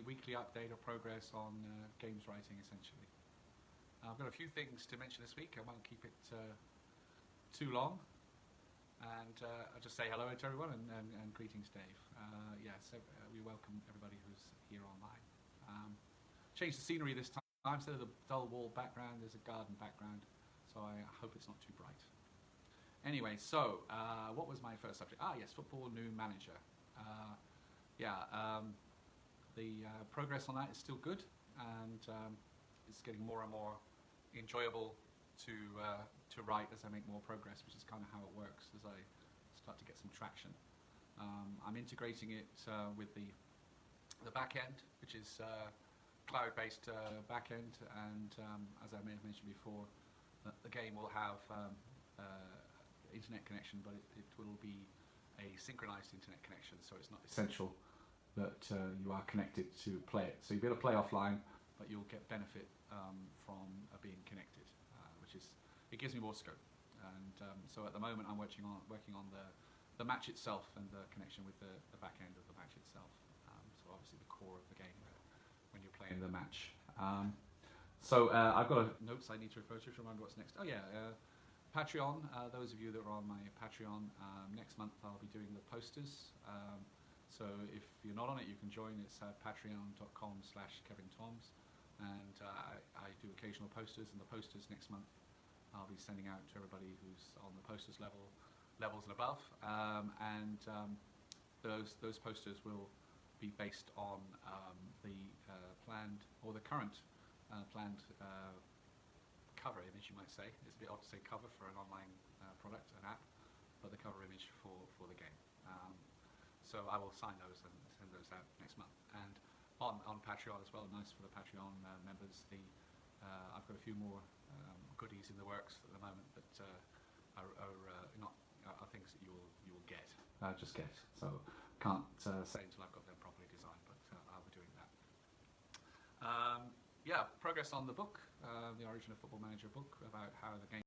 weekly update of progress on games writing, essentially. I've got a few things to mention this week. I won't keep it too long. And I'll just say hello to everyone and greetings, Dave. We welcome everybody who's here online. Changed the scenery this time. Instead of the dull wall background, there's a garden background, so I hope it's not too bright. Anyway, so what was my first subject? Yes, Football New Manager. The progress on that is still good, and it's getting more and more enjoyable to write as I make more progress, which is kind of how it works as I start to get some traction. I'm integrating it with the back end, which is cloud-based back end, and as I may have mentioned before, the game will have internet connection, but it will be a synchronized internet connection, so it's not essential that you are connected to play it. So you'll be able to play offline, but you'll get benefit from being connected, it gives me more scope. And so at the moment I'm working on the match itself and the connection with the back end of the match itself. So obviously the core of the game when you're playing the match. I've got notes I need to refer to remember what's next. Patreon. Those of you that are on my Patreon, next month I'll be doing the posters. So if you're not on it, you can join. It's patreon.com/KevinToms, and I do occasional posters, and the posters next month I'll be sending out to everybody who's on the posters levels and above, those posters will be based on the planned or the current planned cover image, you might say. It's a bit odd to say cover for an online product, an app, but the cover image for the game. So I will sign those and send those out next month. And on Patreon as well, nice for the Patreon members. I've got a few more goodies in the works at the moment that are things that you will get. Just get. So can't say until I've got them properly designed, but I'll be doing that. Progress on the book, the Origin of Football Manager book, about how the game